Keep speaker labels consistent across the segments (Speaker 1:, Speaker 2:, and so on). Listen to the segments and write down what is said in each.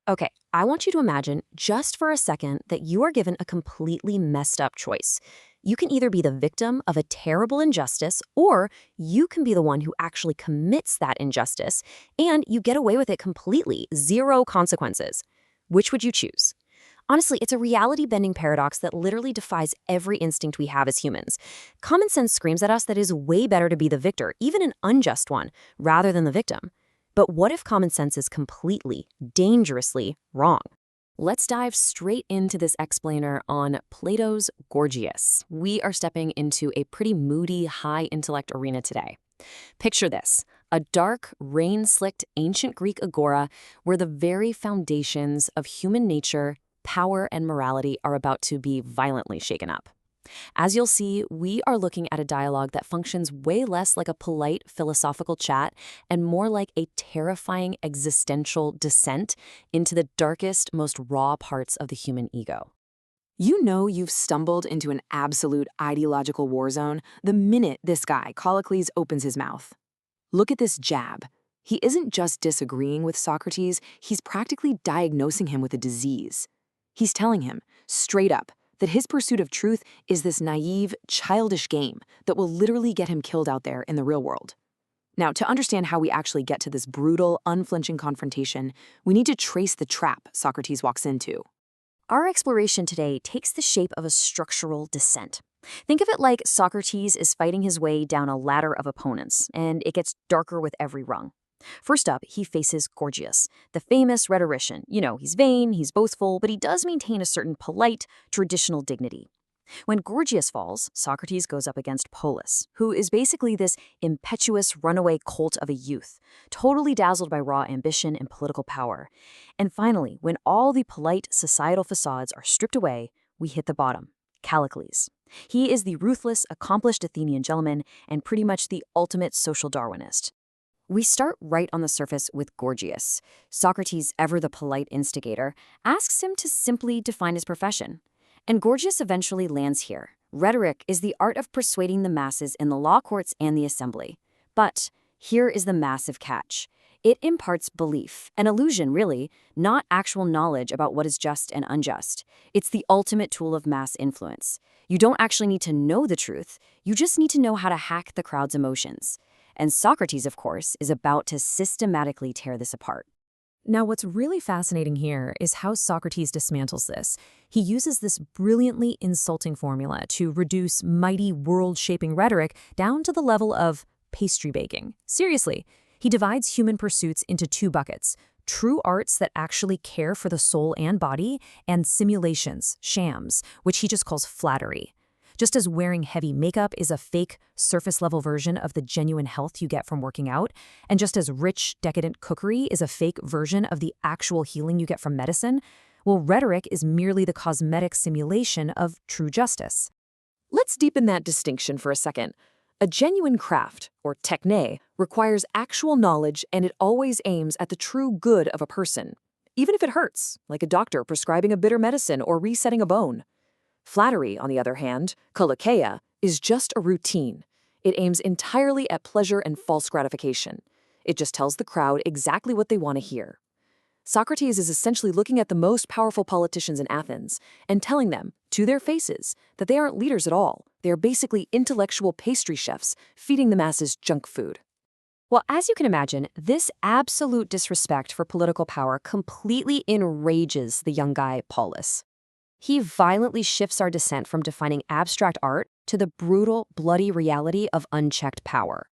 Speaker 1: Okay, I want you to imagine just for a second that you are given a completely messed up choice. You can either be the victim of a terrible injustice, or you can be the one who actually commits that injustice, and you get away with it completely, zero consequences. Which would you choose? Honestly, it's a reality-bending paradox that literally defies every instinct we have as humans. Common sense screams at us that it is way better to be the victor, even an unjust one, rather than the victim. But what if common sense is completely, dangerously wrong? Let's dive straight into this explainer on Plato's Gorgias. We are stepping into a pretty moody, high-intellect arena today. Picture this, a dark, rain-slicked ancient Greek agora where the very foundations of human nature, power, and morality are about to be violently shaken up. As you'll see, we are looking at a dialogue that functions way less like a polite philosophical chat and more like a terrifying existential descent into the darkest, most raw parts of the human ego. You know you've stumbled into an absolute ideological war zone the minute this guy, Callicles, opens his mouth. Look at this jab. He isn't just disagreeing with Socrates, he's practically diagnosing him with a disease. He's telling him, straight up, that his pursuit of truth is this naive, childish game that will literally get him killed out there in the real world. Now, to understand how we actually get to this brutal, unflinching confrontation, we need to trace the trap Socrates walks into. Our exploration today takes the shape of a structural descent. Think of it like Socrates is fighting his way down a ladder of opponents, and it gets darker with every rung. First up, he faces Gorgias, the famous rhetorician. You know, he's vain, he's boastful, but he does maintain a certain polite, traditional dignity. When Gorgias falls, Socrates goes up against Polus, who is basically this impetuous runaway colt of a youth, totally dazzled by raw ambition and political power. And finally, when all the polite societal facades are stripped away, we hit the bottom, Callicles. He is the ruthless, accomplished Athenian gentleman and pretty much the ultimate social Darwinist. We start right on the surface with Gorgias. Socrates, ever the polite instigator, asks him to simply define his profession. And Gorgias eventually lands here. Rhetoric is the art of persuading the masses in the law courts and the assembly. But here is the massive catch. It imparts belief, an illusion really, not actual knowledge about what is just and unjust. It's the ultimate tool of mass influence. You don't actually need to know the truth, you just need to know how to hack the crowd's emotions. And Socrates, of course, is about to systematically tear this apart. Now, what's really fascinating here is how Socrates dismantles this. He uses this brilliantly insulting formula to reduce mighty world-shaping rhetoric down to the level of pastry baking. Seriously, he divides human pursuits into two buckets: true arts that actually care for the soul and body, and simulations, shams, which he just calls flattery. Just as wearing heavy makeup is a fake, surface-level version of the genuine health you get from working out, and just as rich, decadent cookery is a fake version of the actual healing you get from medicine, well, rhetoric is merely the cosmetic simulation of true justice. Let's deepen that distinction for a second. A genuine craft, or techne, requires actual knowledge, and it always aims at the true good of a person, even if it hurts, like a doctor prescribing a bitter medicine or resetting a bone. Flattery, on the other hand, kolokeia, is just a routine. It aims entirely at pleasure and false gratification. It just tells the crowd exactly what they want to hear. Socrates is essentially looking at the most powerful politicians in Athens and telling them, to their faces, that they aren't leaders at all. They are basically intellectual pastry chefs feeding the masses junk food. Well, as you can imagine, this absolute disrespect for political power completely enrages the young guy, Polus. He violently shifts our descent from defining abstract art to the brutal, bloody reality of unchecked power.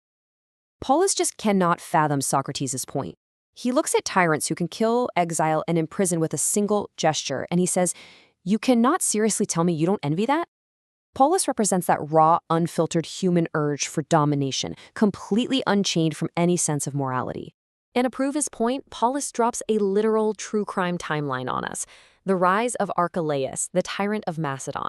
Speaker 1: Polus just cannot fathom Socrates' point. He looks at tyrants who can kill, exile, and imprison with a single gesture, and he says, "You cannot seriously tell me you don't envy that?" Polus represents that raw, unfiltered human urge for domination, completely unchained from any sense of morality. And to prove his point, Polus drops a literal true crime timeline on us. The rise of Archelaus, the tyrant of Macedon.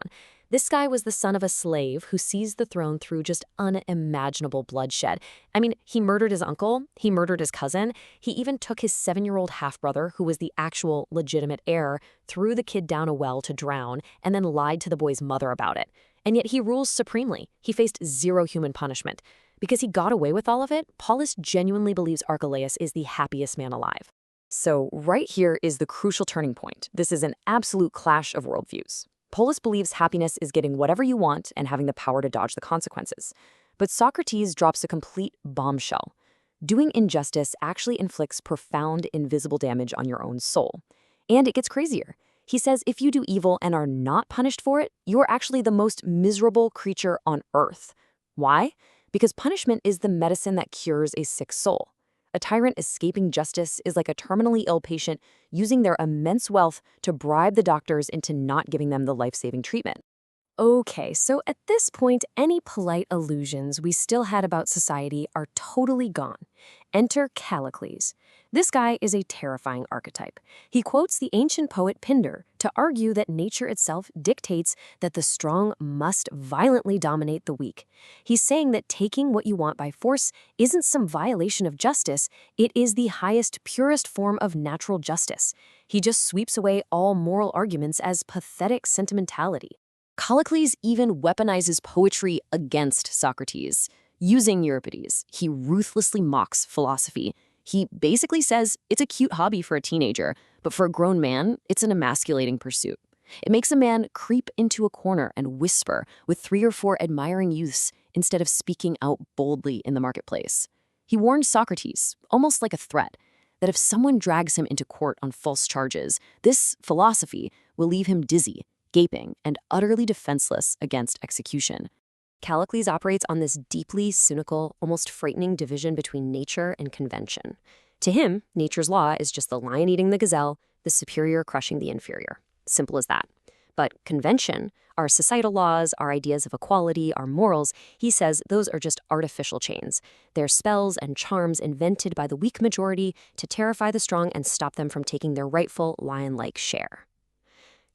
Speaker 1: This guy was the son of a slave who seized the throne through just unimaginable bloodshed. I mean, he murdered his uncle, he murdered his cousin, he even took his 7-year-old half-brother, who was the actual legitimate heir, threw the kid down a well to drown, and then lied to the boy's mother about it. And yet he rules supremely. He faced zero human punishment. Because he got away with all of it, Polus genuinely believes Archelaus is the happiest man alive. So right here is the crucial turning point. This is an absolute clash of worldviews. Polus believes happiness is getting whatever you want and having the power to dodge the consequences. But Socrates drops a complete bombshell. Doing injustice actually inflicts profound, invisible damage on your own soul. And it gets crazier. He says if you do evil and are not punished for it, you're actually the most miserable creature on earth. Why? Because punishment is the medicine that cures a sick soul. A tyrant escaping justice is like a terminally ill patient using their immense wealth to bribe the doctors into not giving them the life-saving treatment. Okay, so at this point, any polite illusions we still had about society are totally gone. Enter Callicles. This guy is a terrifying archetype. He quotes the ancient poet Pindar to argue that nature itself dictates that the strong must violently dominate the weak. He's saying that taking what you want by force isn't some violation of justice, it is the highest, purest form of natural justice. He just sweeps away all moral arguments as pathetic sentimentality. Callicles even weaponizes poetry against Socrates. Using Euripides, he ruthlessly mocks philosophy. He basically says it's a cute hobby for a teenager, but for a grown man, it's an emasculating pursuit. It makes a man creep into a corner and whisper with 3 or 4 admiring youths instead of speaking out boldly in the marketplace. He warned Socrates, almost like a threat, that if someone drags him into court on false charges, this philosophy will leave him dizzy, gaping, and utterly defenseless against execution. Callicles operates on this deeply cynical, almost frightening division between nature and convention. To him, nature's law is just the lion eating the gazelle, the superior crushing the inferior. Simple as that. But convention, our societal laws, our ideas of equality, our morals, he says those are just artificial chains. They're spells and charms invented by the weak majority to terrify the strong and stop them from taking their rightful lion-like share.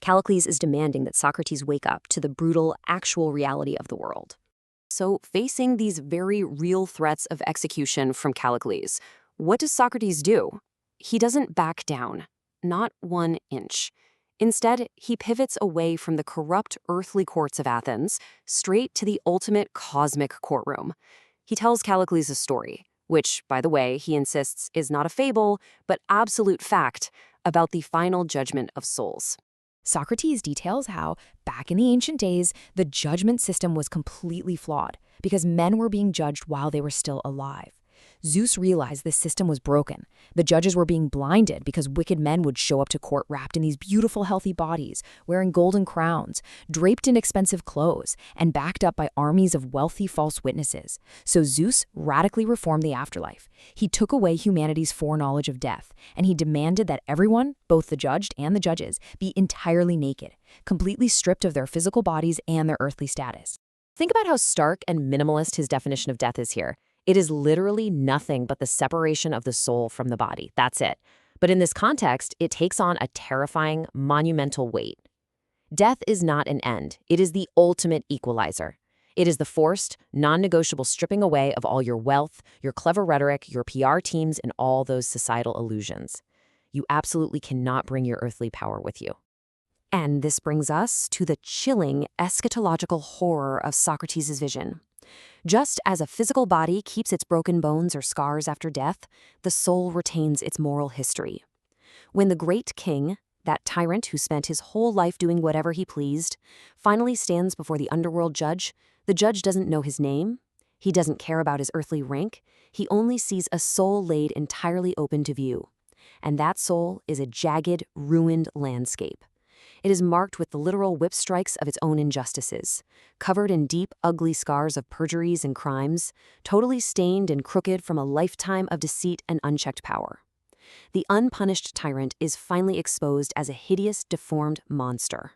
Speaker 1: Callicles is demanding that Socrates wake up to the brutal, actual reality of the world. So, facing these very real threats of execution from Callicles, what does Socrates do? He doesn't back down, not 1 inch. Instead, he pivots away from the corrupt earthly courts of Athens, straight to the ultimate cosmic courtroom. He tells Callicles a story, which, by the way, he insists is not a fable, but absolute fact, about the final judgment of souls.
Speaker 2: Socrates details how, back in the ancient days, the judgment system was completely flawed because men were being judged while they were still alive. Zeus realized this system was broken. The judges were being blinded because wicked men would show up to court wrapped in these beautiful, healthy bodies, wearing golden crowns, draped in expensive clothes, and backed up by armies of wealthy false witnesses. So Zeus radically reformed the afterlife. He took away humanity's foreknowledge of death, and he demanded that everyone, both the judged and the judges, be entirely naked, completely stripped of their physical bodies and their earthly status.
Speaker 1: Think about how stark and minimalist his definition of death is here. It is literally nothing but the separation of the soul from the body. That's it. But in this context, it takes on a terrifying, monumental weight. Death is not an end. It is the ultimate equalizer. It is the forced, non-negotiable stripping away of all your wealth, your clever rhetoric, your PR teams, and all those societal illusions. You absolutely cannot bring your earthly power with you. And this brings us to the chilling eschatological horror of Socrates' vision. Just as a physical body keeps its broken bones or scars after death, the soul retains its moral history. When the great king, that tyrant who spent his whole life doing whatever he pleased, finally stands before the underworld judge, the judge doesn't know his name, he doesn't care about his earthly rank, he only sees a soul laid entirely open to view. And that soul is a jagged, ruined landscape. It is marked with the literal whip strikes of its own injustices, covered in deep, ugly scars of perjuries and crimes, totally stained and crooked from a lifetime of deceit and unchecked power. The unpunished tyrant is finally exposed as a hideous, deformed monster.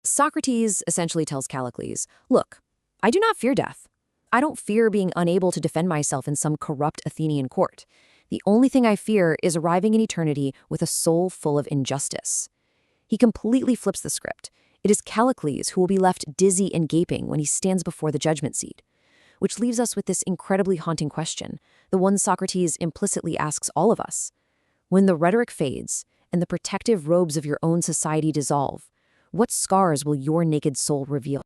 Speaker 1: Socrates essentially tells Callicles, look, I do not fear death. I don't fear being unable to defend myself in some corrupt Athenian court. The only thing I fear is arriving in eternity with a soul full of injustice. He completely flips the script. It is Callicles who will be left dizzy and gaping when he stands before the judgment seat. Which leaves us with this incredibly haunting question, the one Socrates implicitly asks all of us. When the rhetoric fades and the protective robes of your own society dissolve, what scars will your naked soul reveal?